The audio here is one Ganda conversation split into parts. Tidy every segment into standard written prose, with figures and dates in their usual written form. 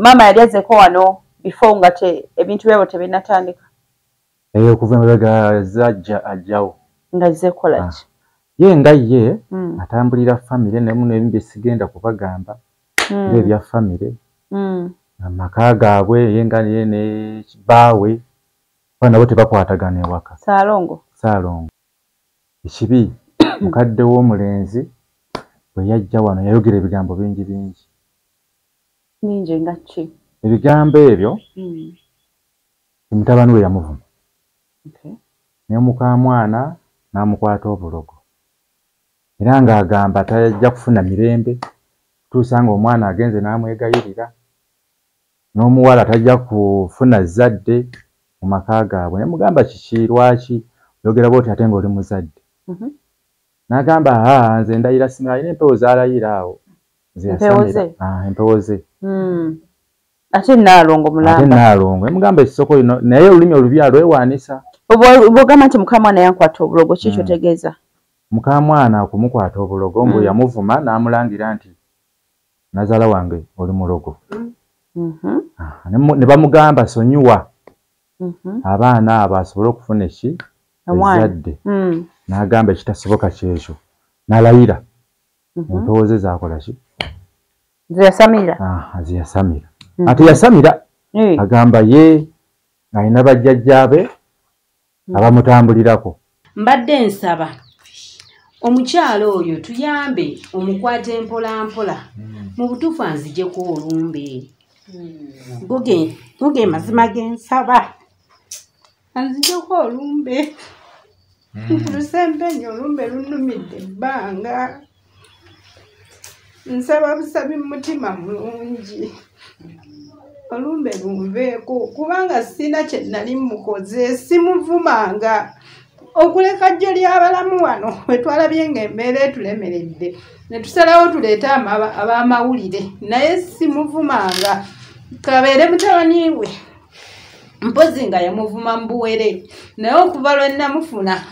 mama yali azzeko wano before nga ebintu byabo tebinatandika. Okuva emabega zajja ajjawo. Nga zzekola ki? Ye nga ye atambulira famire nemu n'ebimu bye sigenda kubagamba ebya famire. Amaka gaabwe ye nga ye ne baawe bana bote bakwatagana ewaka. Saalongo. Ekibi mukadde w'omulenzi bwe yajja wano yayogera ebigambo bingi. Ninje nga ki? Ebigambo ebyo mutabani we yamuvuma. Ne mukamwana n'amukwata obulogo. Era ng'agamba tajja kufuna mirembe tuusanga omwana agenze n'amwegayirira. N'omuwala tajja kufuna zadde mu maka gaabwe. Ne mugamba kiki lwaki yogera bw'oti ate ng'oli muzadde. N'agamba nze ndayira sima alina empewo z'alayira awo. Empewo ze. Ate Naalongo mulamba. Mugamba ekisoko lino naye olulimi olubi alwewaanisa. Bw'ogamba nti mukamwana yankwata obulogo ki kyotegeeza? Mukamwana okumukwata obulogo mbu yamuvuma n'amulangira nti nazaala wange oli mulogo. Ne bamugamba sonyiwa abaana abo asobole okufuna ezadde. N'agamba ekitasoboka kyekyo. N'alayira empewo ze zaakola ki? Ziyasamira. Ate yasamira agamba ye alina bajjajjaabe abamutambulirako. Mbadde nsaba omukyalo oyo tuyambe omukwate mpola mu butuufu anzijeko olumbe. Guge mazima gensaba anzijeko olumbe. Nkulusempenyo olumbe lunumidde ebbanga. Nsaba busabi mutima mulungi. Olumbe lunveeko kubanga sina kye nali mukoze simuvumanga. Okuleka jjo ly'abalamu wano we twalabye ng'embeera etulemeredde ne tusalawo tuleeta ab'amawulire naye simuvumanga. Kabeere mutabani we mpozi nga yamuvuma mbuwere naye okuva lwe namufuna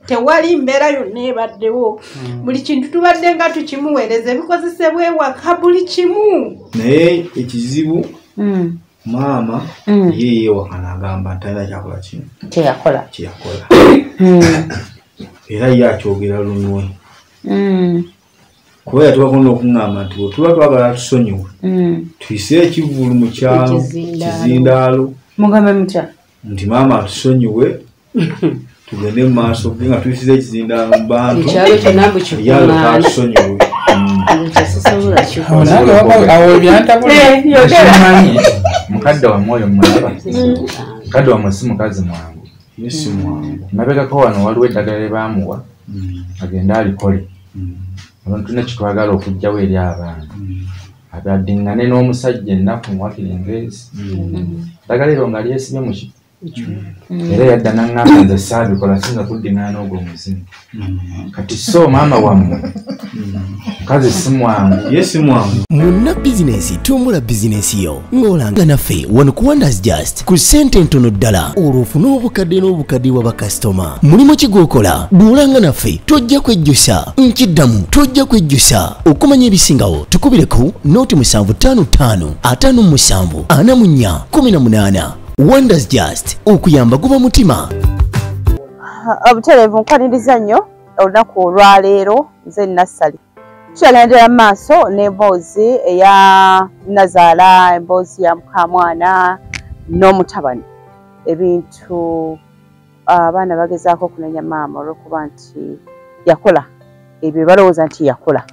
tewali mbeera yonna ebaddewo. Buli kintu tubadde nga tukimuweereza ebikozesebwa ewaka buli kimu. Naye ekizibu maama ye ewaka n'agamba ntalina kyakola kino. Kyeyakola. Era ye akyogera lunywe. Kuba yatubako n'okungamba nti bwe tuba twagala tusonyiwe tuyise ekivvulu mu kyalo kizindaalo. Mugambe mutya? Nti maama atusonyiwe tugende mu maaso ge nga tuyisiza ekizindaalo mu bantu yalo katusonyiwe. Awo byantabula mukadde wa mwoyo mulaba. Mukadde wa si mukazi mwangu. Mabegako wano waliwo eddagala lye baamuwa agende alikole. Abantu nekitwagala okujjawo eri abaana abaddiŋŋane n'omusajja ennaku muwakire engezi. Eddagala eryo nga lyesibye mu kifu era yadda n'aŋŋamba nze saabikola singa kuddiŋŋana n'ogwo omuzimu. Kati so maama wammwe mukazi si mwangu. Ye si mwangu. Munna bizinensi tumbula bizinensi yo ng'olanga naffe wano ku Wonders Just ku ssente ntono ddala olw'ofuna obukadde wa bakasitoma. Mulimu ki gw'okola bw'olanga naffe tojja kwejjusa nkiddamu tojja kwejjusa. Okumanya ebisingawo tukubireko nooti 755 57 44 18. Wonders Just okuyamba guba mutima. Obutereevu nkwaniriza nnyo olunaku olwaleero nze Nassali. Tukyagenda maaso n'emboozi eya Nazaala, emboozi ya mukamwana n'omutabani. Ebintu abaana bagezaako okunenya maama olw'okuba nti yakola ebyo balowooza nti yakola.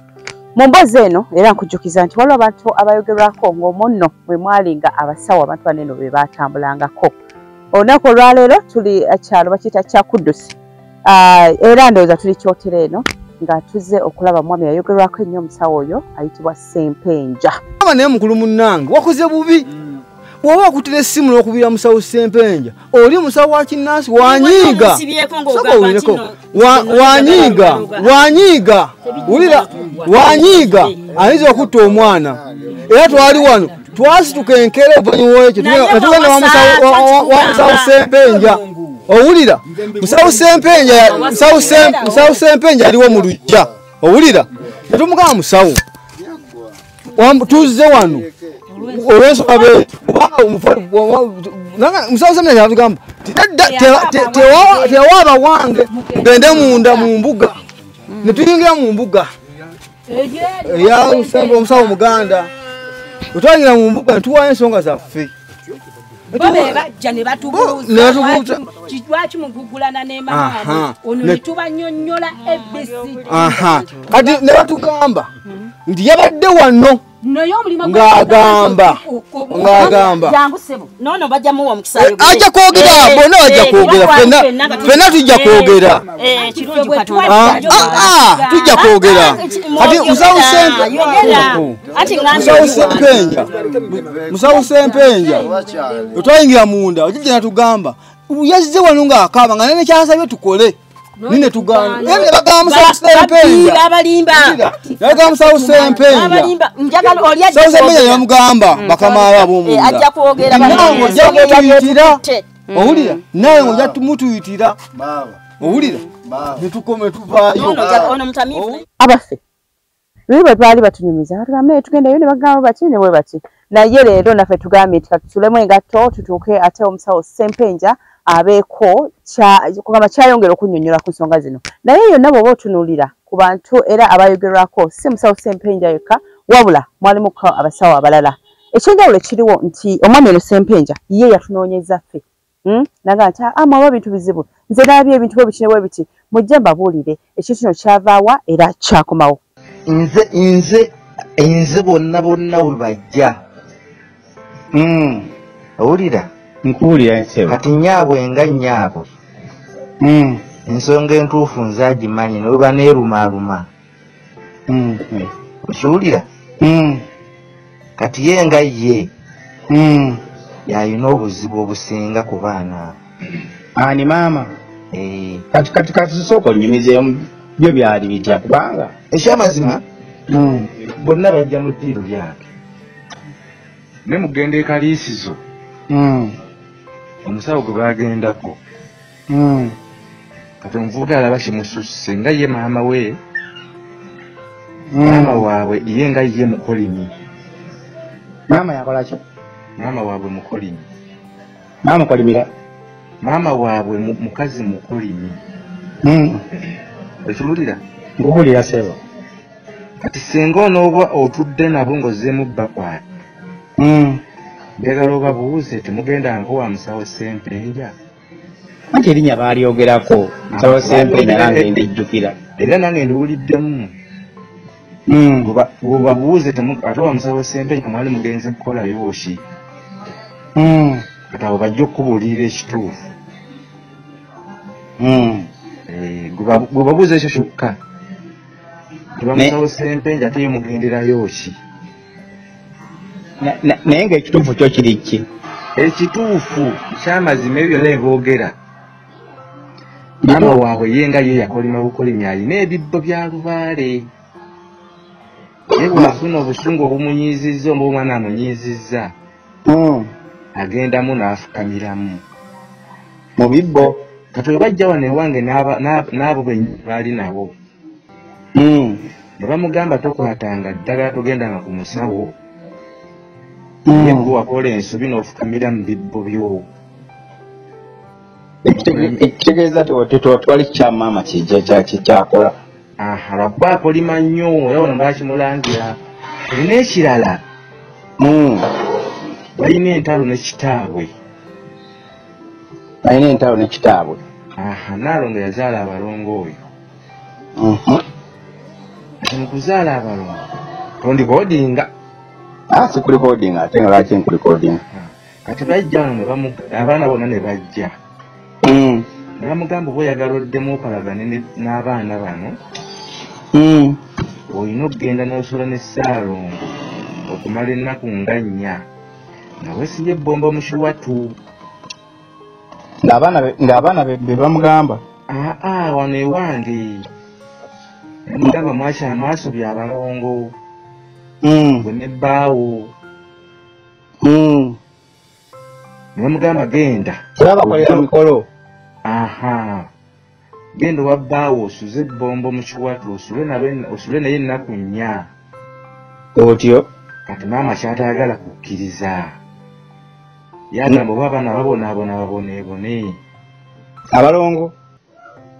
Mu mboozi eno era nkujjukiza nti waliwo abantu abayogerwako ng'omunno bwe mwalinga abasawo abantu baneno be baatambulangako. Olunaku olwaleero tuli kyalo bakiyita kya Kuddusi. Era ndowooza tuli Kyotera eno nga tuzze okulaba mwami yayogerwako ennyo omusawo oyo ayitibwa Ssempenja. Naye mukulu munnange wakoze bubi. Bw'oba wakutira essimu n'okubira musawo Ssempenja oli musawo wa kinnansi wanyiiga. Wanyiiga. Wulira wanyiiga ayinza okutta omwana. Era twali wano twasituka enkere oluvannyuma ekyo tugenda wa musawo Ssempenja. Owulira musawo Ssempenja aliwo mu luggya. Owulira netumugamba musawo tuzze wano olwensonga be musawo semenya yatugamba tewaaba wange tugende munda mu mbuga ne tuyingira mu mbuga omusawo muganda otwayingira mu mbuga ne tuwaayo ensonga zaffe bajja ne batubuuza lwaki mugugulana ne maama ono ne tubanyonnyola ebisi kati ne batugamba nti yabadde wano ng'agamba ajja kwogera bonna bajja kwogera ffenna tujja kwogera tujja kwogera kati musawo sempenja otwayingira munda ojja natugamba yazze wano ng'akaaba nga nene kyasabye tukole nine tuganda ene bagamba musawo sempenja bagamba musawo sempenja yamugamba bakama ab'omunda ajja kwogera mutuyitira owulira naye ng'ojja tumutuyitira owulira netukome tuvaayo abaffe luli bwe twali batunyumiza batugamba tugendayo ne bagamba bati ne bwe bati naye leero naffe tugambye nti katutulemu engatto tutuuke ate omusawo sempenja abeeko kugamba kyayongera okunnyonnyola ku nsonga zino naye yonna bw'oba otunuulira ku bantu era abayogerwako si musawo sempenja yekka wabula mwalimuko abasawo abalala ekyenjawulo kiriwo nti omwami eno sempenja ye yatunoonyeza ffe naga nti mwaba bintu bizibu nze naabye ebintu bwe bitine bwe biti mujje mbabuulire ekyo kino kyavaawa era kyakomawo nze bonna bwe bajja owulira nkuwulira kati nyaabwe nga nyaabwe ensonga entuufu nze agimanyi nolba neerumaaluma okiwulira kati ye nga ye yalina obuzibu obusinga ku baana ani maama kati sooka onyumizeemu byo byali bitya kubanga ekyamazima bonna bajja mu ddiiro lyake ne mugenda ekaliisizo omusawo gwe bagendako kati omuvubuka alaba kimususse nga ye maama we maama waabwe ye nga ye mukolimi maama yakolaki maama waabwe mukolimi maamukolimira maama waabwe mukazi mukolimi ekiwulira nkuwulira sebo kati singa onooba otudde nabo ng'ozzeemu bakwata njagala obabuuze temugenda nkowa musawo sempenja anti erinnya baalyogerako musawo sempenja nange ndijjukira era nange ndiwuliddemu obabuuze ate wa musawo sempenja mwali mugenzi kukolayo ki kati abo bajja okubuulirira ekituufu gwe babuuze ekyo kyokka tiba musawo sempenja ate ye mugenderayo ki naye ngaekituufu kyo kiri ki ekituufu kyamazima ebyo byonna eboogera maama waabwe ye nga ye yakolima bukolimi alina ebibbo bya lubaale ye bwafuna obusungu obumunyiizizza oba omwana amunyiizizza agendamu n'afukamiramu mu bibbo kati we bajja wano ewange n'abo baali nabo ne bamugamba tokwatanga ddagala togendanga ku musawo ye gwe wakola ensobi n'ofukamira mu bibbo byo ekitegeeza twali kyamaama kikyakola lwakuba akolima nnyo era wano bakimulangira olina ekirala balina entalo nekitaabwe naalongo yazaala abalongo oyo ati mukuzaala abalongo tondikoodinga sikulikodinga ate nga lwaki nkulikodinga kati bajja wano abaana bonna ne bajja ne bamugamba oba oyagala oddemu okolagane n'abaana bano olina okugenda n'osula ne Ssaalongo okumala ennaku nga 4 nga weesibye ebbomba mu kiwatu ng'abaana be bamugamba wano ewange mugamba mwasobya abalongo bwe nebbaawo ne bamugamba genda babakolera mikolo genda owa bbaawo osuze ebbombo mu kiwatu osule naye ennaku 4 otyo kati maama kyatayagala kukkiriza yagamba oba abaana babonaabone abalongo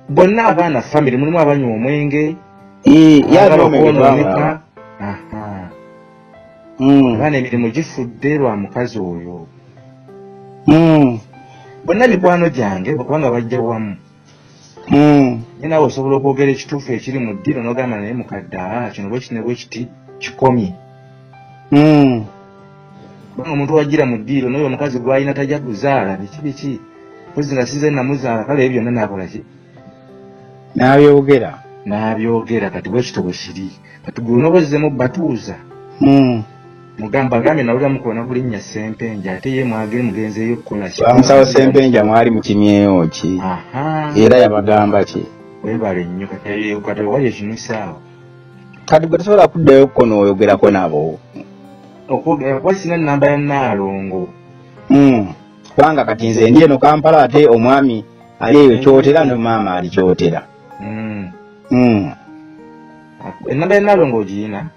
bonna abaana famire mulimu abanywa omwenge yabakonooneka abaana emirimu gifudde lwa mukazi oyo bonna mikwano gyange kubanga bajja wamu ninawe osobola okwogera ekituufu ekiri mu ddiiro n'ogamba naye mukadde kino bwe kiti kikomye kubanga omuntu wagira mu ddiiro n'oyo omukazi gw'alina tajja kuzaala biki mpozi nga size namuzaala kale ebyo byonna naakola ki n'abyogera kati bwe kito bwe kiri kati gwe onobozzemu batuuza mugamba gambe nawulira mukubona bulinnya Sempenja ate ye mwagire mugenzeeyo okukola ki bamusawo Sempenja mwali mukimyewo ki era yabagamba ki webale nnyo kati wali ekinusaawo kati gwe tosobola kuddayo ko n'oyogerako nabo wasina nnamba ya Naalongo kubanga kati nze ndi eno Kampala ate omwami ali eyo kyotera ne maama ali kyotera ennamba ya Naalongo ogiyina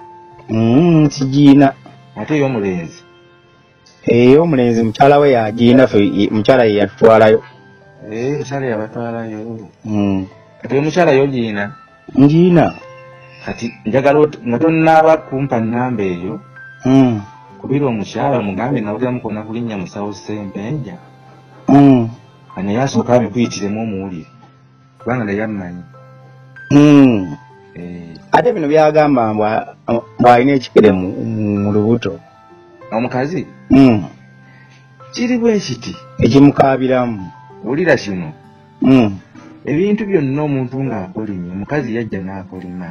sigiina ate ey'omulenzi ey'omulenzi mukyala we yagiina ffe mukyala ye yatutwalayo mukyala yabatwalayo kati omukyala y'ogiyina ngiina kati njagala nga tonnaaba kumpa nnamba eyo kubira omukyala mugambe nawulira mukona kulinnya musawo Sempenja naye asooka abikuyitiremu omuwulire kubanga naye ammanyi ate bino byagamba bw'alina ekikere mu lubuto omukazi kiri bwe kiti ekimukaabiramu wulira kino ebintu byonna omuntu ng'akolima omukazi yajja n'akolima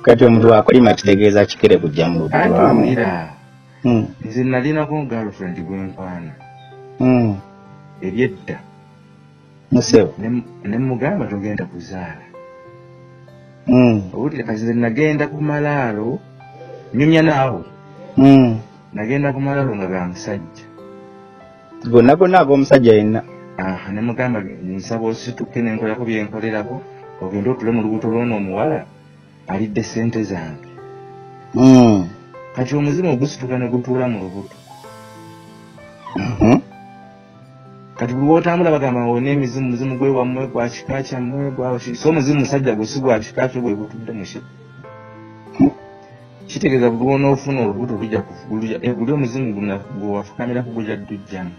kati omuntu wakolima kitegeeza kikere kujja mu lubuto wulira nze nalinako girlfriend gw'enkwana ebyedda musebo ne mugamba togenda kuzaala owulira kati nze nagenda ku malaalo nyumya naawe nagenda ku malaalo nga ga musajja gonna gonna ag'omusajja yenna ne mugamba nsaba osituke nenkolako byenkolerako ogende otule mu lubuto lw'ono omuwala alidde sente zange kati omuzimu ogusituka ne gutuula mu lubuto kati buli wotambula bagamba wona emizimu muzimu gwe wammwe gwa kika kyammwe so omuzimu musajja gwe si gwa kika kyo bwe gutudde muki kitegeeza buli wonoofuna olubuto lujja kufugulya buli omuzimu gwe wafukamiraku gujja ddujjamu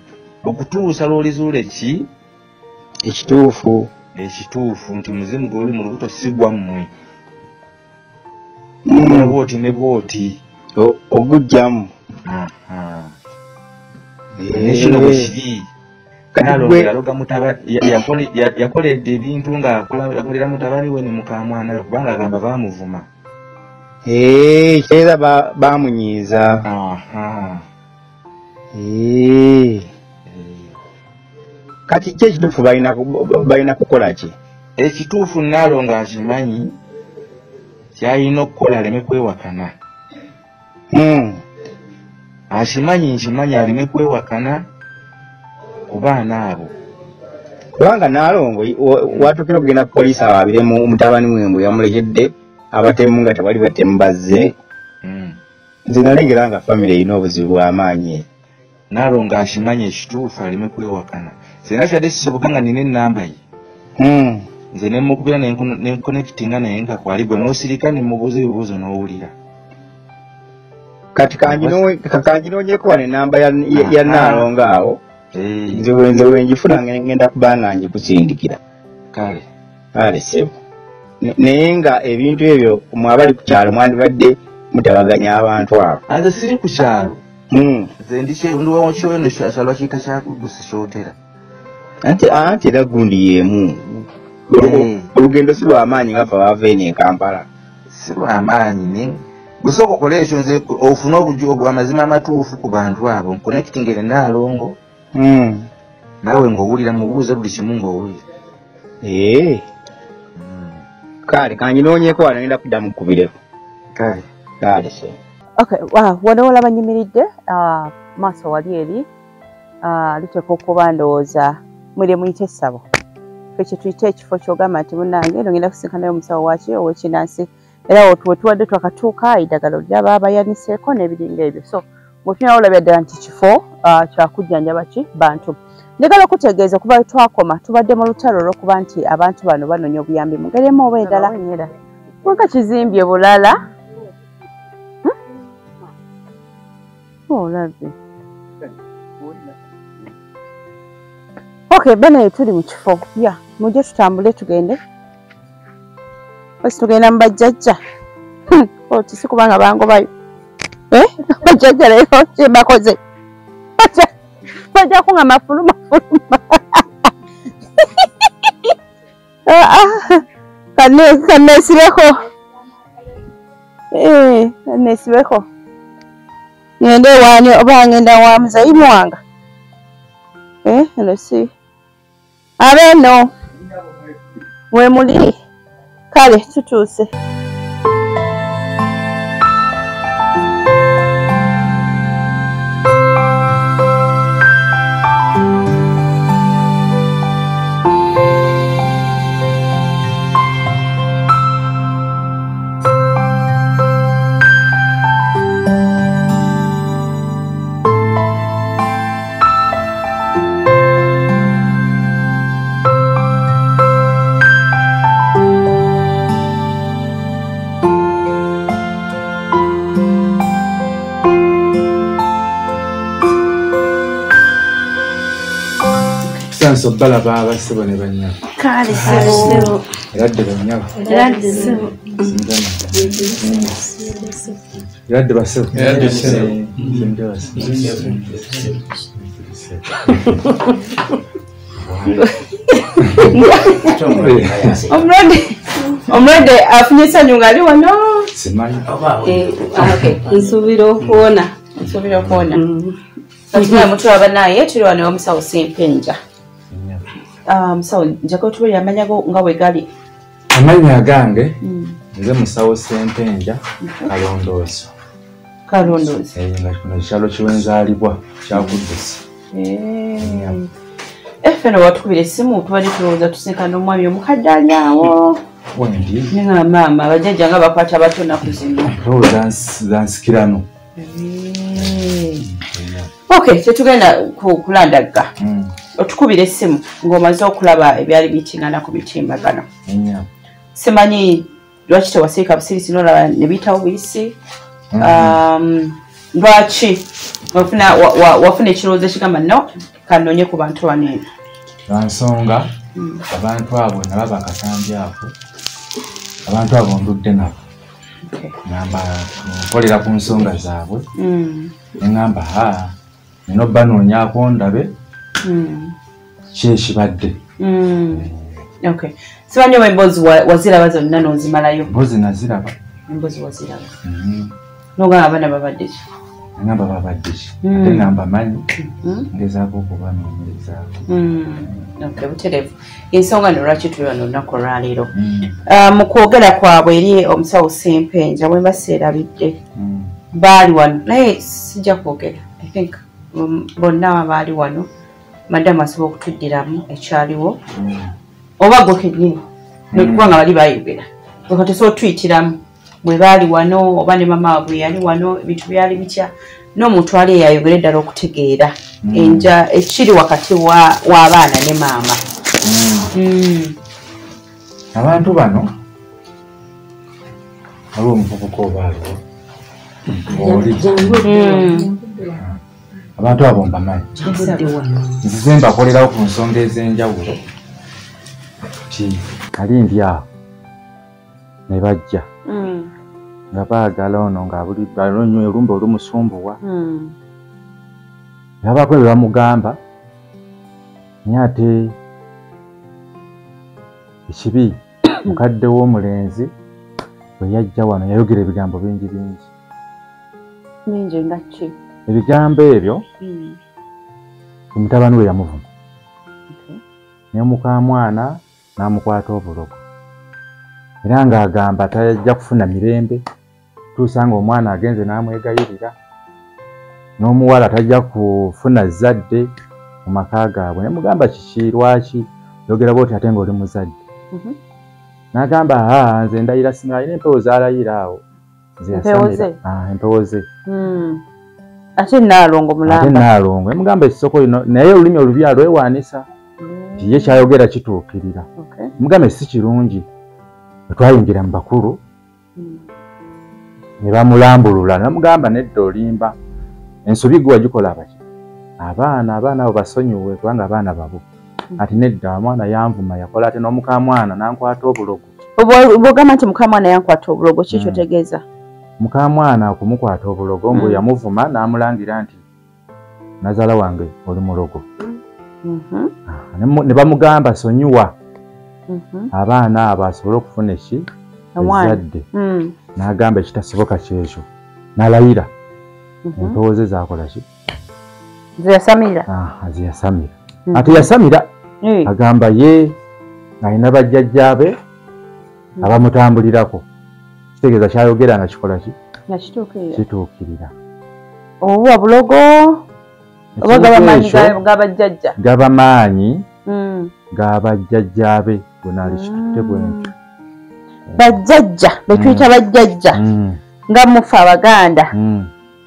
okutuusa lw'olizuula ekituufu nti muzimu gwe oli mu lubuto si gwammwe bwoti ne bwoti ogujjamu nekino bwe kiri yakoledde ebintu ng'akolera mutabani we ne mukamwana we kubanga agamba baamuvuma kyera bamunyiiza kati ki ekituufu balina kukola ki ekituufu Naalongo akimanyi kyalina okukola aleme kwewakana nkimanyi aleme kwewakana ku baana abo kubanga Naalongo watukira okugenda ku poliisi awaabire mu mutabani we mbwe yamulekedde abatemu nga tewali batemu bazze nze nalengera nga famire erina obuzibu bw'amaanyi Naalongo akimanyi ekituufu aleme kwewakana senga kyadde sisoboka nga nina ennamba ye nze nemukubira nenkonekitinga naye nga kwali gwe n'osirika nemubuuza ebibuuzo n'owulira kati kanjinoonyeko wano ennamba ya Naalongo awo nze wengifuna ngenda kuba nga ngikusindikira kale sebo naye nga ebintu ebyo mwabali ku kyalo mwandibadde mutabaganya abantu abo nze siri ku kyalo nze ndiwokyoweno kyalo kiyita kyakugusi kyotera anti era gundi yeemu olugendo si lwamaanyi nga fe bava eno e Kampala si lwamaanyi gusooka okola ekyo nze ofune obujogo amazima amatuufu ku bantu abo nkonekitingere Naalongo naawe ng'owulira mubuuze buli kimu ng'owulira kale kanjinoonyeko wano ngenda kudda mukubireko kale se wano olaba nyimiridde maaso wali eri liteeka okuba ndowooza mwire muyite essabo fe kye tuyite ekifo ky'ogamba nti munnange eno ngenda kusinkanayo omusawo waki ow'ekinansi era wetuwadde twakatuuka eddagala lyaba bayaniseeko n'ebiringa ebyo so ng'otunyala olabya ddala nti kifo kyakujjanjaba ki bantu njagala okutegeeza kuba twakoma tubadde mu lutalo olw'okuba nti abantu bano banoonya obuyambi mu ngeri emu oba endala weka kizimbye bulala olabye okay bene tuli mu kifo ya mujje tutambule tugende tugenda mu bajjajja oti si kubanga bangobayo bajjajja leero kyebakoze bajja kunga mafuluma kanesibeko kanesibeko ngende wani oba ngenda wa muzayimu wanga eno si abeno wemuli kale tutuuse so balaba abasebo ne banya kale sebo radde banya radde sebo radde basebo radde sebo omulwadde afunye essanyu ng'ali wano simanyi nsuubira okuwona Katika mutulaba naye tuli wano omusawo Sempenja. Musawo njagala otubulira amanya go nga wegali. Amanya gange nze musawo Sempenja Kalondoozi. Kalondoozi. Nga kino kyalo kiwenzaalibwa kyakuddusi. Feno watukubira essimu tubadde tulowooza tusinkana omwami omukadde ali awo. Wendi? Nga maama bajjajja nga bakwata bato nnaku zino. Ndowooza zansikirano. Okay, tetugenda kulandagga. Otukubira essimu ng'omaze okulaba ebyali bitingana ku mitimbagano. Simanyi lwaki tewasiika busirisi n'olaba ne biyitawo buyisi. Lwaki wafuna ekirowoozo ekigamba no kanoonye ku bantu bano eno. Lwa nsonga abantu abo nalaba akatambi ako abantu abo ndudde nabo. Ngamba nkolera ku nsonga zaabwe. Ngamba nino banoonyaako ndabe ki ekibadde. Okay. Simanyi oba emboozi waziraba zonna n'ozimalayo? Emboozi naziraba. Emboozi waziraba. N'ogamba abaana babadde ki? Ngamba babadde ki? Ate ngamba manyi ngezaako okubanoonyerezaako. Okay, butereevu. Ensonga nno lwaki tuli wano olunaku olwaleero. Mu kwogera kwabwe eri omusawo Sempenja bwe mbaseerabidde baali wano naye sijja kwogera. I think bonna baali wano madamu asobola okutuddiramu ekyaliwo oba gwe kennyini nekubanga bali bayogera nga tesobola otuyitiramu bwe baali wano oba ne mama bwe yali wano ebintu byali bitya n'omuntu ali eyayogera eddala okutegeera enja ekiri wakati w'abaana ne maama. Abantu bano waliwo omuvubuka obaaliwo abantu abo mbamanyi nzize mbakolerawo ku nsonga ez'enjawulo ti ali ndi awo ne bajja nga baagala ono ng'abulibalonyo olumba olumusumbuwa yabaako bye bamugamba naye ate ekibi mukadde w'omulenzi bwe yajja wano yayogera ebigambo bingi bingi. Bingi nga ki? Ebigambo ebyo mutabani we yamuvuma ne mukamwana n'amukwata obulogo era ng'agamba tajja kufuna mirembe tuusanga omwana agenze n'amwegayirira n'omuwala tajja kufuna zadde mu maka gaabwe ne mugamba kiki lwaki yogera bwoti ate ng'oli muzadde N'agamba nze ndayira sima alina empewo z'alayira awo. Empewo ze. Ate Naalongo emugamba essoko lino naye olulimi olubi alwewaanisa. Ye kyayogera kituukirira. Mugambe si kirungi. Twayingira mu bakulu. Ne bamulambulula namugamba nedda olimba. Ensobi gwe wagikola abaki. Abaana abo basonyiwe kubanga abaana babo. Ati nedda omwana yanvuma yakola ate n'omukamwana nankwata obulogo. Bw'ogamba nti mukamwana yankwata obulogo kikyo tegeeza? Mukamwana okumukwata obulogo mbu yamuvuma n'amulangira nti nazaala wange oli mulogo. Ne bamugamba sonyiwa abaana abo asobole okufuna ezzadde. N'agamba ekitasoboka kyekyo n'alayira empewo ze zakola ki? Zeyasamira. Zeyasamira. Ate yasamira agamba ye ng'alina bajjajjaabe abamutambulirako. Kitegeeza kyayogera nga kikola ki? Kituukirira. Obuwa bulogo oba gabamaanyi g'abajjajja? Gabamaanyi g'abajjajjaabe bwenaali kitutte bwentyo. Bajjajja betuyita bajjajja nga mufe Abaganda.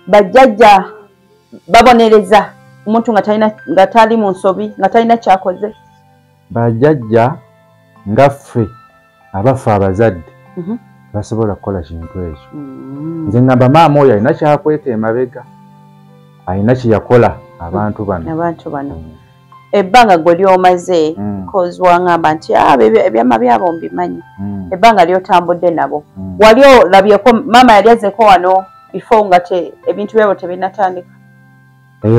Bajjajja babonereza omuntu nga tali mu nsobi nga talina kyakoze. Bajjajja nga ffe abafa abazadde basobola kukola kintu ekyo. Nze ngamba maama oyo alina kyakweka emabega, alina kye yakola abantu bano. Ebbanga gwe lyomaze kozi wangamba nti ebyama byabo mbimanyi. Ebbanga lyotambudde nabo wali olabyeko maama yali azeeko wano before nga ebintu byabo tebinatandika?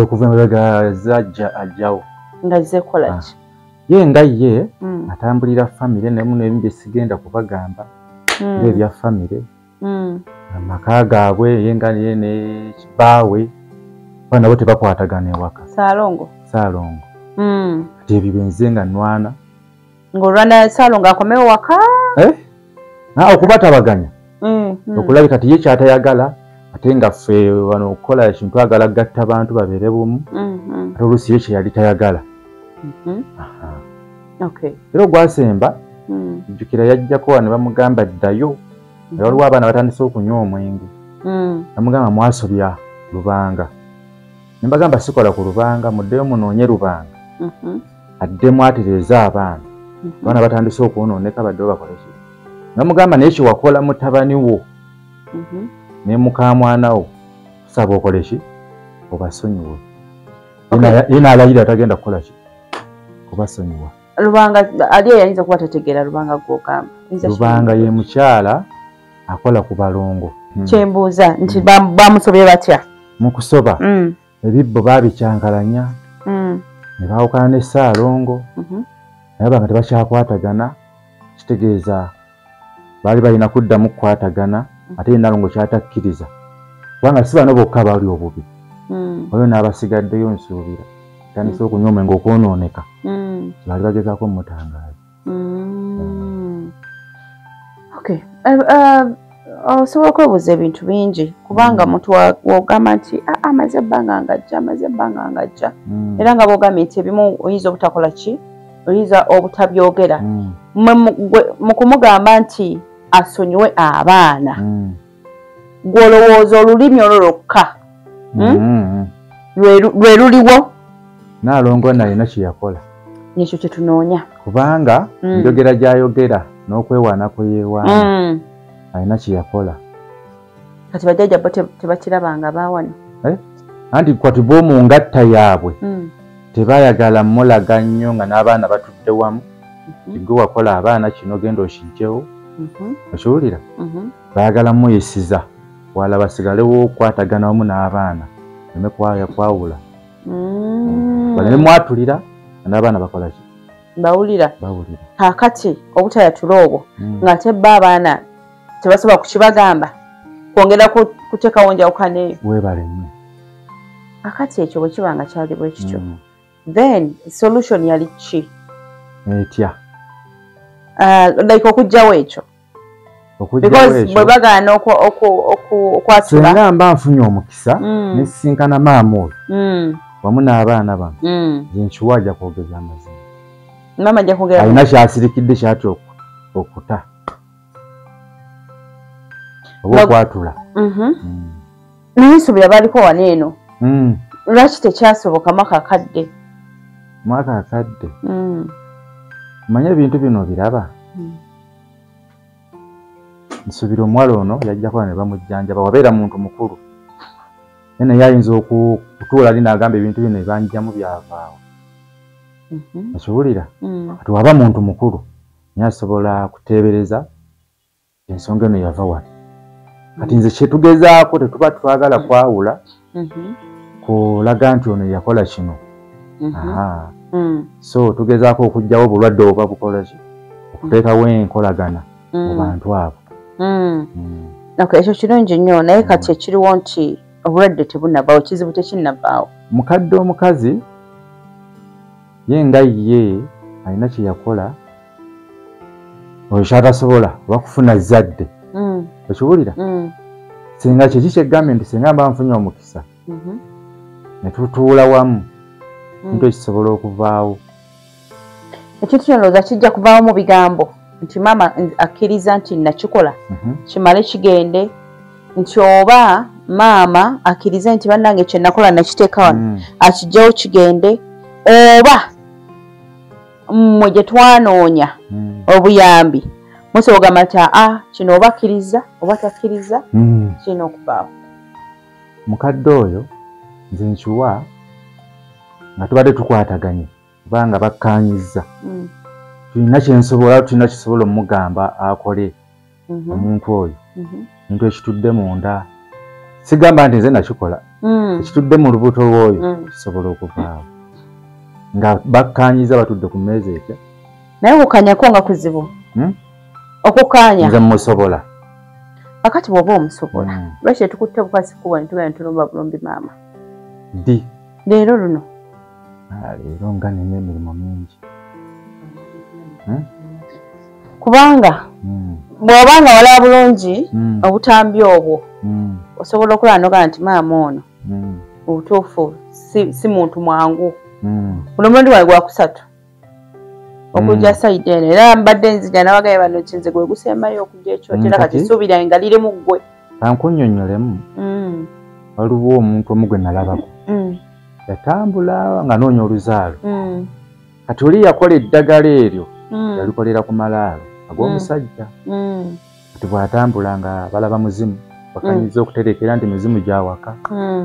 Okuva emabega zajja ajjawo nga zekola ki? Ye nga ye atambulira famire nemu n'ebimu bye sigenda kubagamba ebya famire amaka gaabwe ye nga ye ne kibaawe bana bo tebakwatagana ewaka. Saalongo ati ebyo benze nga nwana ng'olwana Saalongo akomewo waka okubatabaganya okulabika ti ye kyatayagala ate nga ffe wano okukola ekintu twagala gatta abantu babeere bumu ate oluusi ye kye yali tayagala. Era ogwasemba jjukira yajjako wano bamugamba ddayo era waliwo abaana batandise okunywa omwenge. Bamugamba mwasobya Lubanga. Ne mbagamba sikola ku Lubanga muddeyo munoonye Lubanga addemu atereeze abaana. Abaana batandise okwonooneka baddeyo bakole ki. Bamugamba naye kye wakola mutabani wo ne mukamwana wo tusaba okole ki obasonyiwe. Ye n'alayira atagenda kukola ki obasonyiwa. Lubanga ali yayinza kuba tategeera Lubanga gw'ogamba. Lubanga ye mukyala akola ku balongo. Kyembuuza nti bamusobye batya? Mu kusoba ebibbo baabikyankalanya ne baawukana ne Saalongo naye banga tebakyakwatagana. Kitegeeza baali balina kuddamu kukwatagana ate Naalongo kyatakkiriza kubanga si bano bokka baali obubi. Waliwo n'abasigaddeyo nsuubira tandise okunywa omwenge okwonooneka baali bagezaako mutangaaza. Osobola okwebuuza ebintu bingi kubanga omuntu w'ogamba nti amaze ebbanga ng'ajja era nga bw'ogambye nti ebimu oyinza obutakola ki oyinza obutabyogera mu kumugamba nti asonyiwe abaana gw'olowooza olulimi olwo lwokka lwe luliwo? Naalongo nalina kye yakola. Ekyo kye tunoonya kubanga njogera gy'ayogera n'okwewaana kwe yeewaana alina kye yakola. Kati bajjajja bo tebakirabanga baawano anti kwati bo mu ngatta yaabwe tebaayagala mulaga nnyo nga n'abaana batudde wamu gwe wakola abaana kino genda okijjewo okiwulira. Baayagala muyisiza wala basigalewo okukwatagana wamu n'abaana eme kwawula baleme mwatulira n'abaana bakola ki bawulira. Kaakati obutayatula obwo ng'ate bba abaana tebasobola kukibagamba kwongera kuteekawo njawukana eyo weebalemu. Akati ekyo bwe kiba nga kyali bwe kityo then solution yali ki? Etya like okuggyawo ekyo because bwe bagaana okwatula. Singa mba nfunye omukisa ne sisinkana maama oyo wamu n'abaana bano nze nkiwa ajja kwogeza amazima. Maama ajja kwogera alina kyasirikidde kyati okuta oba okwatula. Naye nsubira baliko wano eno. Lwaki tekyasoboka mwaka akadde? Mwaka akadde. Manya ebintu bino biraba. Nsubira omuwala ono yajja kuba ne bamujjanjaba wabeera muntu mukulu. Naye yayinza okutuula ali n'agamba ebintu bino ebanjjamu byavaawo. Okiwulira? Kati waba muntu mukulu naye asobola kuteebereza ensonga eno yava wano. Kati nze kyetugezaako tetuba twagala kwawula kulaga nti ono yakola kino. So tugezaako okugyawo obulwadde oba bukola ki okuteekawo enkolagana mu bantu abo. Ekyo kirungi nnyo naye kati ekiriwo nti obulwadde tebunnavaawo, kizibu tekinnavaawo. Mukadde omukazi ye nga ye alina kye yakola oyo kyatasobola oba kufuna zadde. Okiwulira? Singa kiki kyegambye nti singa mba nfunye omukisa ne tutuula wamu nti ekisobola okuvaawo. Ekintu kino ndowooza kijja kuvaawo mu bigambo nti maama akkiriza nti nakikola kimale kigende, nti oba maama akkiriza nti bannange kye nakola nakiteeka wano akiggyawo kigende, oba mmwe gye twanoonya obuyambi musobola okugamba nti kino oba akkiriza oba takkiriza kirina okuvaawo. Mukadde oyo nze nkiwa nga tubadde tukwataganye kubanga bakkaanyizza tulina kyensobola tulina kisobola omugamba akole omuntu oyo kintu ekitudde munda. Sigamba nti nze nakikola, ekitudde mu lubuto lw'oyo kisobola okuvaawo nga bakkaanyiza batudde ku mmeeza etya. Naye okukkaanyako nga kuzibu. Okukkaanya nze mmusobola. Akati bw'oba omusobola lwaki tukutte bukasi kuba ntugenda tulumba bulumbi maama ddi leero luno? Leero nga nina emirimu mingi. Kubanga bw'obanga walaba bulungi obutambi obwo osobola okulaba nogaa nti maama ono obutuufu si muntu mwangu. Guno mulundi wange gwa kusatu okujja sayidi eno era mbadde nzija n'abagaye bano kinze gwe gusembayo okujja ekyotera kati suubira engaliremu ggwe. Kankunnyonnyolemu waliwo omuntu omu gwe nalabako yatambula nga noonya oluzaalo. Kati oli yakola eddagala eryo yalikolera ku malaalo ag'omusajja. Kati bw'atambula nga balaba muzimu bakanyiza okuterekera nti mizimu gyawaka.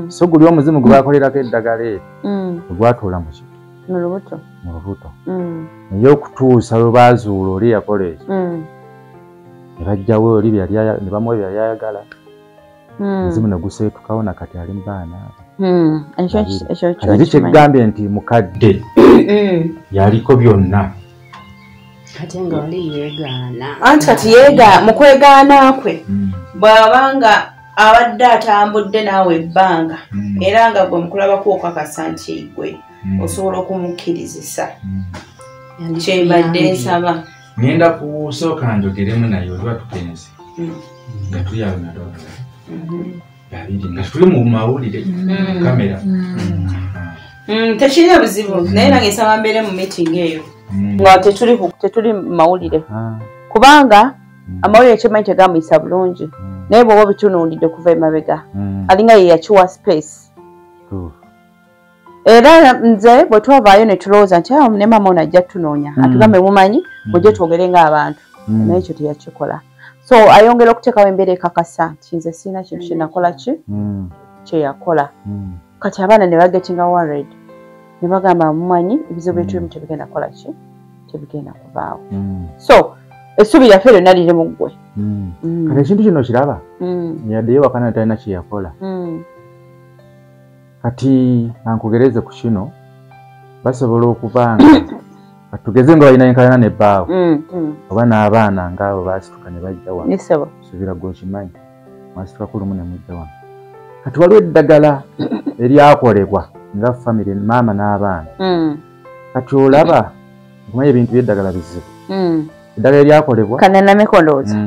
So guli omuzimu gwe bakolerako eddagala eryo tegwatuula mu kiki mu lubuto. Naye okutuusa lwe baazuula oli yakola ekyo ne bajjawo oli ne bamuwa byali ayagala omuzimu ne guseetukawo nakati ali mu baana abo. Eri kyegambye nti mukadde yaliko byonna. Kati nga oli yeegaana. Anti kati mu kwegaana kwe bw'abanga abadde atambudde naawe ebbanga era nga gwe mukulabako okakasa nti gwe osobola okumukkirizisa. Kyembadde nsaba. Ngenda kusooka njogeremu naye olwa tukenze nga tuli awo nalonda babiri nga tuli mu mawulire kamera. Tekirina buzibu naye nange nsaba mbeere mu meeting eyo nga tetuli mu mawulire kubanga amawulire kyemanyi tegamuyisa bulungi naye bw'oba bitunuulidde okuva emabega alinga ye yakiwa space. Era nze bwe twavaayo ne tulowooza nti ne maama ono ajja tunoonya atugambe mumanyi mujje twogere ng'abantu naye ekyo teyakikola. So ayongera okuteekawo embeera ekakasa nti nze sirina kintu kye nakola kye yakola. Kati abaana ne bagetinga worried ne bagamba mumanyi ebizibu byetulimu tebigenda kukola ki tebigenda kuvaawo. So essuubi lyaffe lyonna liri mu ggwe. Kati ekintu kino kiraba yaddeyo wakana talina kye yakola. Kati ankugereze ku kino basobola okubanga tugeze nga balina enkalana ne bbaawe oba n'abaana ng'abo baasituka ne bajja wano suubira gwe okimanyi mwasituka ku lumu ne mujja wano. Kati waliwo eddagala eryakolebwa nga famire maama n'abaana. Kati olaba okumanya ebintu by'eddagala bizibu. Eddagala eryakolebwa kananameko ndowooza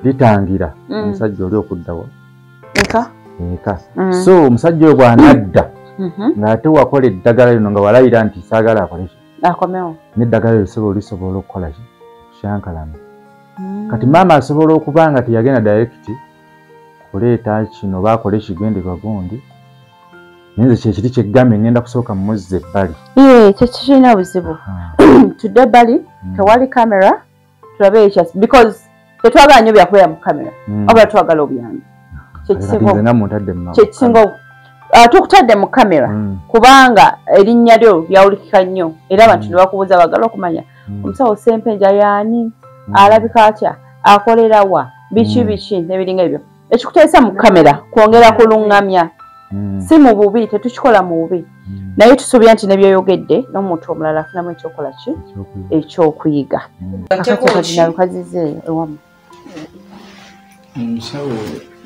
litangira omusajja oli okuddawo eka. So omusajja oyo bw'anadda ng'ate wakola eddagala lino nga walayira nti saagala akole ki akomewo n'eddagala lisobola okukola ki kyankalama kati maama asobola okuba nga teyagenda direct kuleeta kino baakole ekigendebwa gundi naye kyekiri kyeggambye ngenda kusooka mumuzza ebbali kyekirina buzibu tudde ebbali tewali kamera tulabe ekyasi because tetwagala nnyo byakubeera mu kamera wabula twagala obuyambi kyekisinga tukutadde mu kamera kubanga erinnya lyo lyawulikika nnyo era abantu ne bakubuuza bagala okumanya omusawo Ssempenja yaani alabika atya akolera wa biki n'ebiringa ebyo ekikuteesa mu kamera kwongera kulungamya si mu bubi tetukikola mu bubi naye tusuubira nti nebyoyogedde n'omuntu omulala afunamu ekyokola ki ekyokuyiga akatinalukazizze ewamu omusawo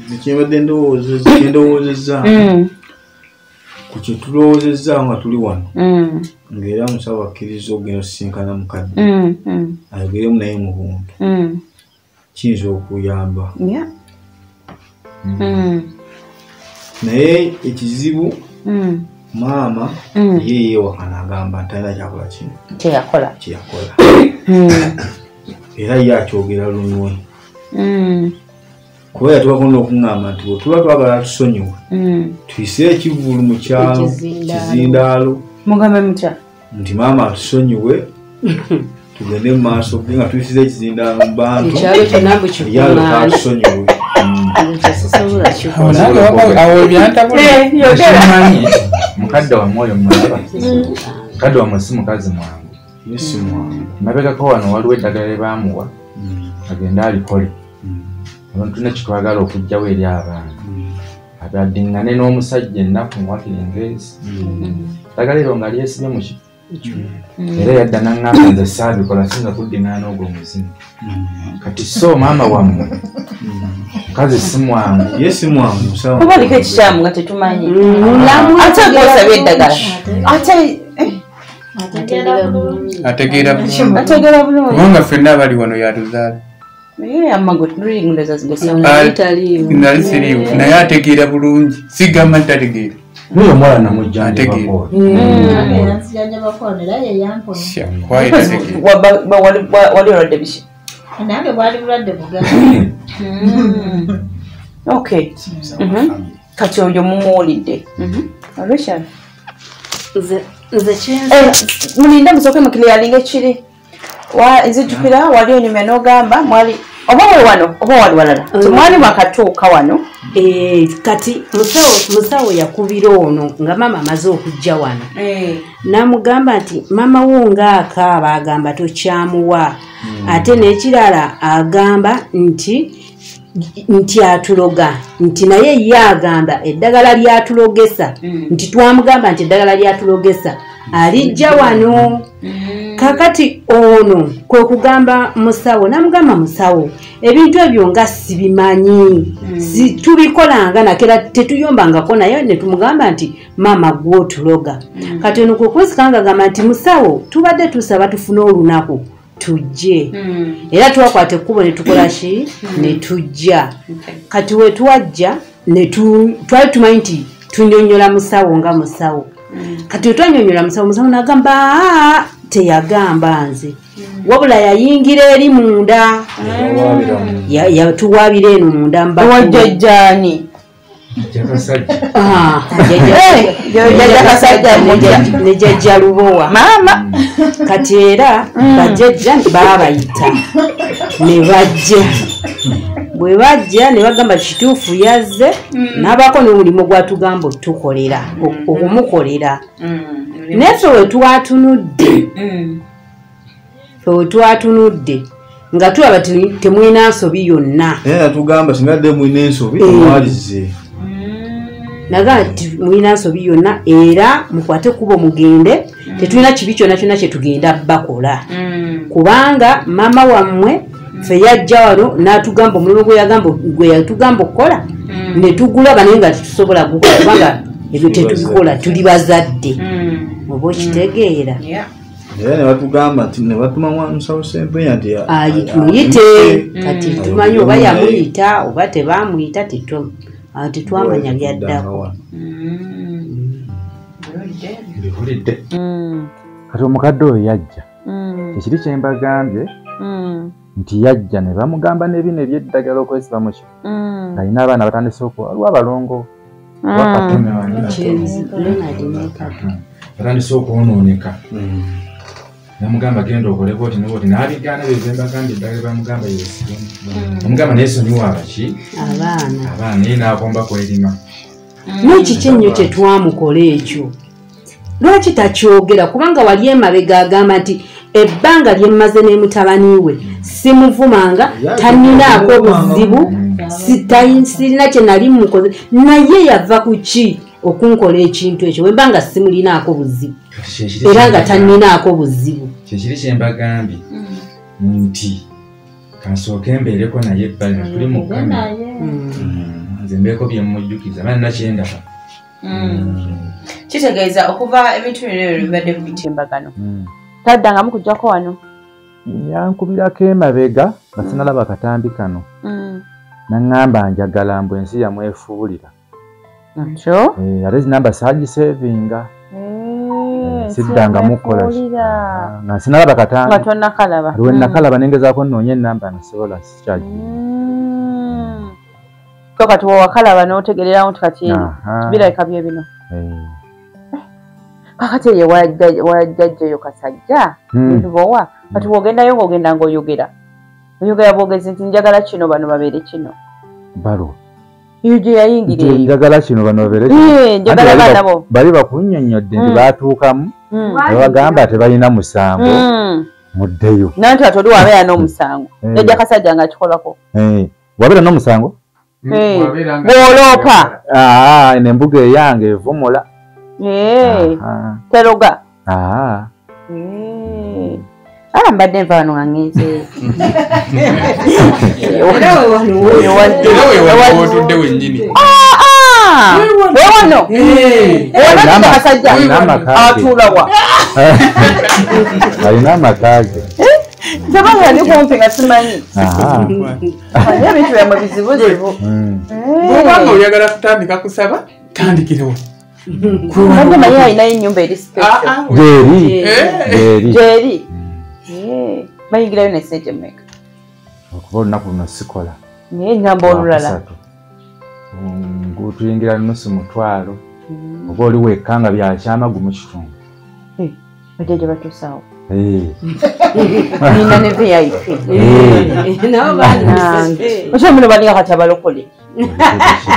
zekyembadde ndowoozezza ku kyetulowoozezza nga tuli wano ng'era omusawo akkiriza okugenda osisinkana mukadde ayogeremu naye mu buntu kiyinza okuyamba naye ekizibu maama ye yeewakana agamba ntalina kyakola kino kyeyakola era ye akyogera lunywe kuba yatubakonda okuŋŋamba nti bwetuba twagala tusonyiwe tuyise ekivulu mu kyalo kizindaalo mugambe mutya nti maama atusonyiwe tugende mu maaso ge nga tuyisiza ekizindaalo mu bantu yalo tatusonyiwe awo byantabulimanyi mukadde wa mwoyo mulaba mukadde wamwe si mukazi mwangu mabegako wano waliwo eddagala lyebamuwa agende alikole tulina kitwagala okugjawo eri abantu abaddiŋŋane n'omusajja ennaku muwakire engezi eddagala eryo nga lyesibye mu kifu era yadda naŋŋamba nze saabikola singa kuddiŋŋana n'ogwo omuzimu kati so maama wammwe mukazi si mwangu ye si mwangu kubaliko ekikyamu nga tetumanyi ate gwosabye eddagala ategeera bulungi kubanga ffenna abali wano yatuzaala nali siriiwo naye ategeera bulungi sigamba nti tategeera nuyo omwana namujjanjabakoona wali olwadde biki nange bwali bulwadde buganda okay kati oyo mumuwulidde olwekya mulinde musooke mukiliyalinga ekiri nzijjukira wali onyumya n'ogamba mwali oba wali wano oba wali walala temwali mwakatuuka wano kati musawo yakubira ono nga maama amaze okujja wano n'amugamba nti maama wo ngaakaaba agamba tokyamuwa ate n'ekirala agamba nti atuloga nti naye ye agamba eddagala lyatulogesa nti twamugamba nti eddagala lyatulogesa alijja wano kakati ono kwe kugamba musawo namugamba musawo ebintu ebyo nga sibimanyi tubikola nakera tetuyombangako naye netumugamba nti maama gwotuloga kati ono kwekusikanga gamba nti musawo tubadde tusaba tufune olunaku tujje era twakwata ekkubo netukola ki netujja kati wetwajja twali tumanyi nti tunyonyola musawo nga musawo kati wetwanyonyola musawo nagamba teyagamba nze wabula yayingira eri munda yatuwabira eno munda mbawajjajjaani nejajja lubowa maama kati era bajjajja baabayita ne bajja bwe bajja ne bagamba kituufu yazze n'abaako n'omulimu gwatugamba otukolera okumukolera neffe wetwatunudde nga tulaba temwina nsobi yonna natugamba singadde mwina ensobi omwalize nagamba nti mwina nsobi yonna era mukwate kubo mugende tetulina kibi kyonna kyonna kyetugenda bakola kubanga maama wammwe ffe yajja wano n'atugamba omulimu gwe yatugamba okukola netugulaba naye nga tetusobola gukola kubanga ebyo tetubikola tuli bazadde oba okitegeera era nebatugamba nti nebatuma musawo Ssempenja nti muyite kati tumanyi oba yamuyita oba tebamuyita tetwamanya byaddako kati omukadde oyo yajja ekiri kyembagambye nti yajja ne bamugamba n'ebino ebyeddagala okwesiba mu kyo ng'alina abaana batandise okuwaliwo abalongo wakateme batandise okwonooneka namugamba genda okoleko oti noboti n'abigaana bebembagambye eddagala bamugamba yesibemu namugamba naye sonyiwa abaki abaana naye n'akomba kwerima n'ekiki ennyo tetwamukola ekyo lwaki takyogera kubanga wali emabega agamba nti ebbanga lye mmaze ne mutabani we simuvumanga taninaako buzibu sirina kye nali mukoze naye yava ku ki okunkola ekintu ekyo wembanga simulinaako buzibu era nga taninaako buzibu kyekiri kyembagambye nti kansooke embeereko naye ebbali tuli mukkana nze mbeeko byemmujjukiza mani nakyendaba kitegeeza okuva ebintu bino bibadde ku mitimbagano taddangamu kujjako wano yankubirako emabega nga sinalaba katambi kano naŋŋamba njagala mbu ensi yamwefuulira ate zinamba saagisevinga siddangamu kukola nga sinalaba katambi aliwe nakalaba nengezaako nnoonya enamba nasobola sikyagira ko kati wakalaba n'otegererawo nti kati birabika bye bino kakati ye wajjajjayo kasajja ntubowa kati wogendayo ng'ogenda ng'oyogera oyogera bwogezi nti njagala kino bano babeere kino balo iyo gye yayingire njagala kino bano babeere njagala banabo bali bakunnyonnyodde nti baatuukamu ne bagamba tebalina musango muddeyo nanti ati oli wabeera n'omusango nejja kasajja ng'akikolako wabeera n'omusango bw'oloopa nembuga eyange evumula teroga mbadde nva wano ngangenze otudde wennyini wewano kasajja atuulawa alina amakage tebanga ndi kumpi nga simanyi anye ebintu byamwe bizibuzibu bwobanga oyagala kutandika kusaba tandikirewo Manje maye ayinayo ennyumba eri special. Jeri. Bayingirayo ne sente mmeka? Okuba olunaku luno sikola. Naye ngamba olulala. Tuyingira nusu mutwalo. Oba oli wekka nga byakyamagu mu kitundu. Bajjajja batuusaawo. Nina ne VIP. Nabo baani. Osho muno bani kati abalokole.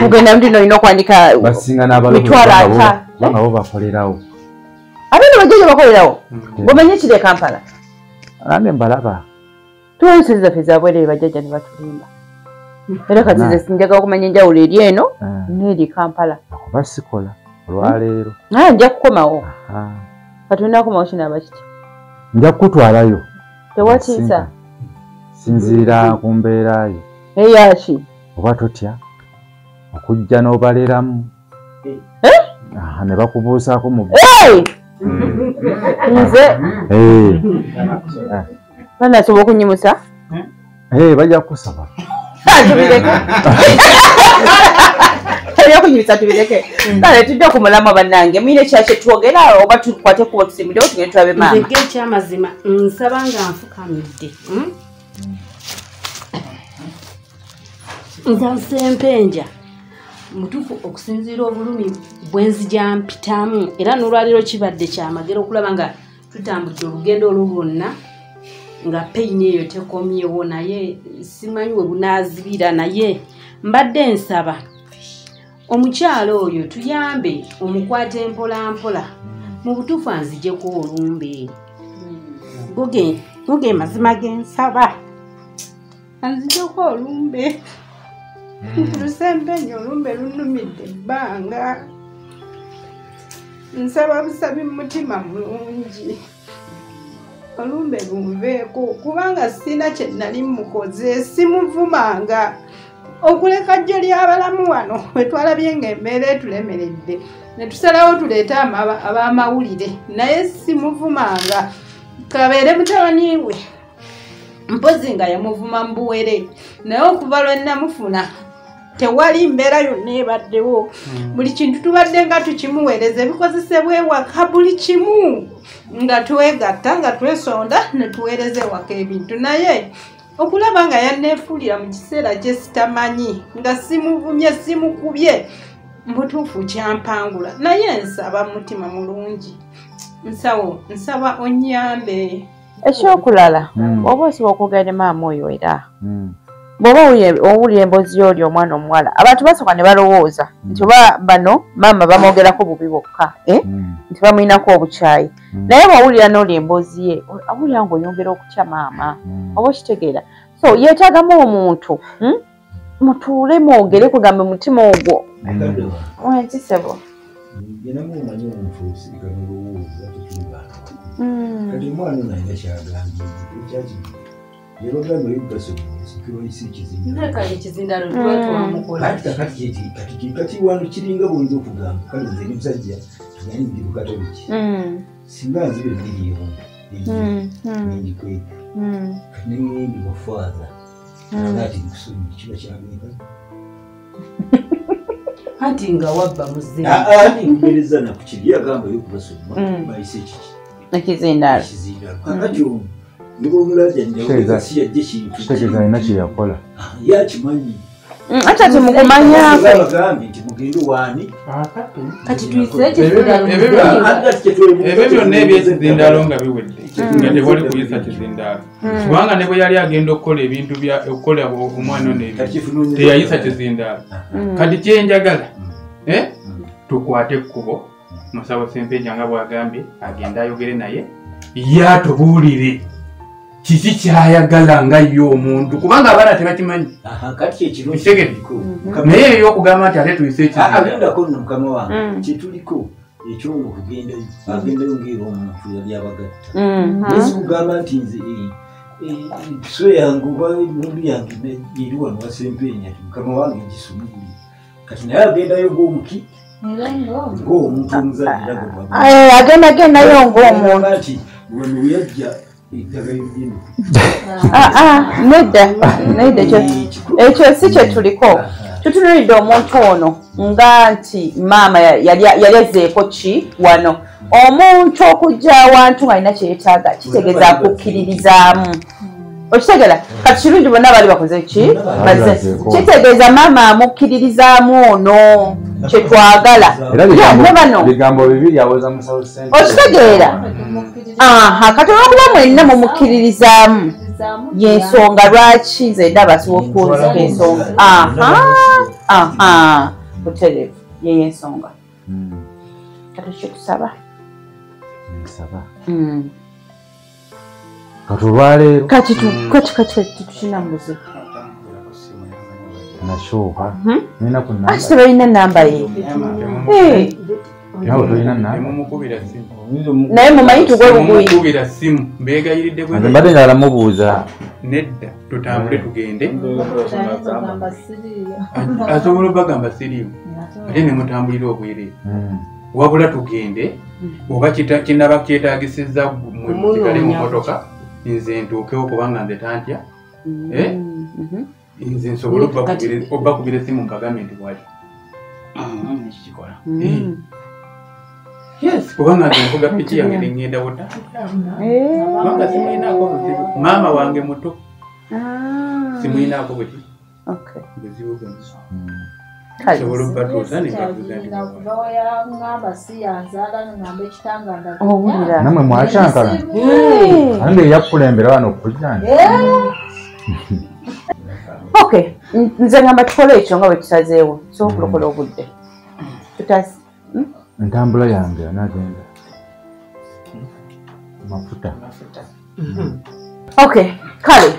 Mugenda mtu ino kwandika basinga n'abalokole. Mitwalo ata. Banga bo bakolerawo. Abene bajjajja bakolerawo. Gomenye kire Kampala. Ande mbalaba. Tuwansiza feza bwere bajjajja ne batulimba. Era kati ze sinjaga okumanya enjawulo eri eno n'eri Kampala. Basikola olwaleero. Nja kukomawo. Kati onakomawo kinaba kiti. Nja kutwalayo. Tewatiisa. Sinziira ku mbeera yo. Eyaki? Oba totya okujja n'obaleramu. Ne bakubuusaako mu nze banasobola okunyimusa? Bajja kukusaba. Tubireke. Ebyokunyumisa tubireke. Kale tujja kumulamu bannange. Muyina ekirala kye twogera oba tukwate kuba tusimbiddewo tugende tulabe maama. Nzege ekyamazima nsaba nga nfukamidde. Nzanse mpenja. Mutuufu okusinziira obulumi bwenzija mpitamu era n'olwaliro kibadde kyamagero okulaba nga tutambudde olugendo olwo lwonna nga peyini eyo tekomyewo naye simanyi we bunaazibira naye mbadde nsaba omukyalo oyo tuyambe omukwate mpolampola mu butuufu anzijeko olumbe goge mazima gensaba anzijeko olumbe Lusembenyo olumbe lunumidde ebbanga. Nsaba busabi mutima mulungi. Olumbe lunveeko kubanga sina kye nali mukoze simuvumanga. Okuleka jjo ly'abalamu wano we twalabye ng'embeera etulemeredde ne tusalawo tuleeta ab'amawulire naye simuvumanga. Kabeere mutabani we mpozi nga yamuvuma mu buwere naye okuva lwe namufuna tewali mbeera yonna ebaddewo buli kintu tubadde nga tukimuweereza ebikozesebwa ewaka buli kimu nga twegatta nga twesonda ne tuweereza ewaka ebintu naye okulaba nga yanneefuulira mu kiseera kye sitamanyi nga simuvumye simukubye mbutuufu kyampangula naye nsaba mutima mulungi nsaba onyambe ekyokulala oba osobola okugenda maama oyo era bw'oba owulira emboozi y'oli omwana omuwala abantu basooka ne balowooza nti oba bano maama bamwogerako bubi bokka nti bamuyinako obukyayi naye bw'owulira n'oli emboozi ye awulira ng'oyongera okutya maama oba okitegeera so yeetaagamu omuntu mutuule mwogere kugambe mutima ogwo ekisebo kati omwana ono alina kyagambye yabagamba kati wano kiringa bwinza okugamba kale nze ni musajja tumanyi ndi bukatoliki singa nzibe nniriyo nendikweka kati nendi wafatha ati nkusonyi kiba kyagenda anti nga wabba muze nkumereza nakukiri agamba yokubasoma bayise ekiki ekizindalo kakati ono nibomulaja njawekasi yajje kitegeeza alina kyeyakola yakimanyi ate temukumanyako bagambi nti mugende waani kati tuyise ebyo byonna ebyekizindalo nga biwedde nga tewali kuyisa kizindalo kubanga ne bwe yali agenda okukola ebintu okukola omwana ono ebintu teyayisa kizindalo kati kyenjagala tukwate ekkubo Musabo Sempeja nga bwagambye agenda ayogere naye yatubuulire kiki kyayagala nga yo omuntu kubanga abaana tebakimanyi kati ekiro naye ey'okugamba nti ate tuyise ekizindalo agendako nno mukama wange kyetuliko ekyono okugendayo agendayo ng'era omuntu yali abagatta nesikugamba nti nze so yange oba emundu yange eri wano wa Sempeja mukama wange gisumubuli kati naye agendayo ng'omuki ng'omuntu omuzadde agendayo ng'omuntu ati wano yajja nedda ekyo si kye tuliko tutunuulidde omuntu ono nga nti maama yali azzeeko ki wano omuntu okujja awantu ng'alina kyeyeetaaga kitegeeza akukkiririzaamu okitegeera kati kirungi bonna bali bakoze ki kitegeeza maama amukkiririzaamu ono kyetwagala ne bano bigambo bibiri awoza musawo sente okitegeera kati olwokuba mwenna mumukkiririzaamu yensonga lwaki nze ndaba sokuuzika ensonga butereevu yeyensonga kati kyetusaba kati olwaleero kati tukinamuze nasooka nina ku ati tebalina namba ye nawe tolina namba naye mumanyi tugwebuguyira simu mbegayiridde mbadde njagala mubuuza nedda tutambule tugende asobola obagamba siriimu ate ne mutambulira obwereere wabula tugende oba kinaba kyetaagisizza musigale mu motoka nze ntuukewo kubanga nze tantya nze nsobola obbakubira esimu mbagambe nti bwali nekikikola yes kubanga nze nvuga piki yange neŋŋenda buta kubanga simuyinaako buzibu maama wange muto simuyinaako buzibu bwonna sobola obbatuusa namwe mwakyankala ange eyakulembera wano okujjani nze ngamba tukole ekyo nga bwe tusazeewo sokulokola obudde tutasi entambula yange anagenda mafuta kale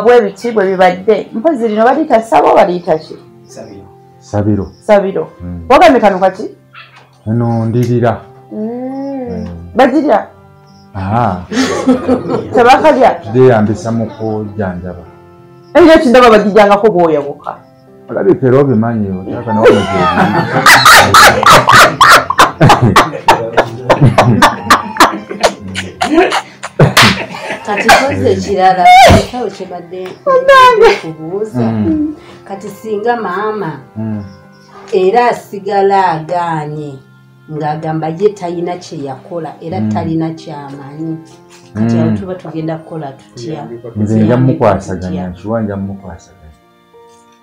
bwe biti bwe bibadde mpozi lino baliyita sabo baliyita ki sabiro wagambye kano kati eno ndirira bagirya tebakalya tudeyambisa mu kujjanjaba ebyo kindaba bagijjangako bwoya bwokka olabika era obimanyi otaka nawamugeri kati koze ekirala ekawo kyebadde kubuuza kati singa maama era asigala agaanye ng'agamba ye talina kye yakola era talina kyamanyi kati awo tuba tugenda kukola tutya nze nja mukwasaganya nkiwa nja mukwasaganya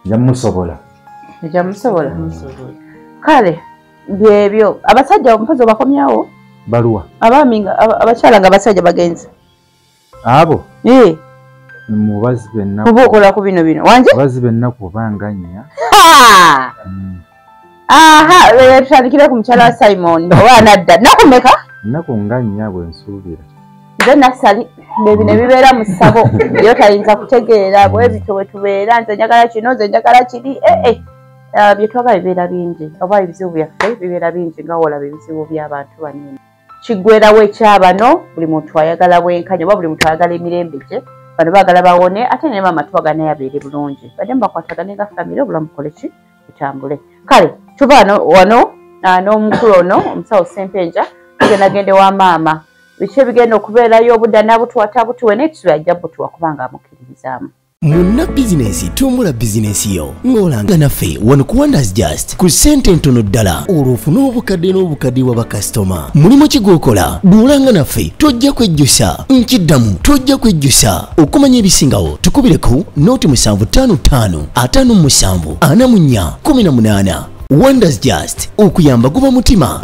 nja musobola kale byebyo abasajja omupozi obakomyawo baluwa abaami abakyala nga abasajja bagenzi abo mubazi bennaku oba okola ku bino wanje bazi bennaku obanganya tutandikire ku mukyala wa Simon oba nadda nakumeka nnaku nganya bwe nsuubira nze nassali bino bibeera mu ssabo yo tayinza kutegeera bwe bityo bwe tubeera nze njagala kino nze njagala kiri bye twagala bibeera bingi oba ebizibu byaffe bibeera bingi nga olaba ebizibu by'abantu banene kiggwerawo ekyabano buli muntu ayagala bwenkanya oba buli muntu ayagala emirembe gye bano baagala bawone ate naye maama twagala naye abeere bulungi badde mubakwatagane nga famire obulamu bukole ki butambule kale tuba wano n'omukulu ono omusawo Sempenja tugendagende wa maama biki ebigenda okubeerayo obudda nabutuwata butuwe naye tusubi ajja butuwa kubanga amukkiririzaamu Muna bizinesi tumbula bizinesi yo ng'olanga naffe wano ku Wonders Just ku ssente ntono ddala olwofuna obukadde wa bakasitoma mulimu ki gw'okola buulanga naffe tojja kwejjusa nkiddamu tojja kwejjusa okumanya ebisingawo tukubire ku nooti 755 57 44 18 Wonders Just okuyamba guba mutima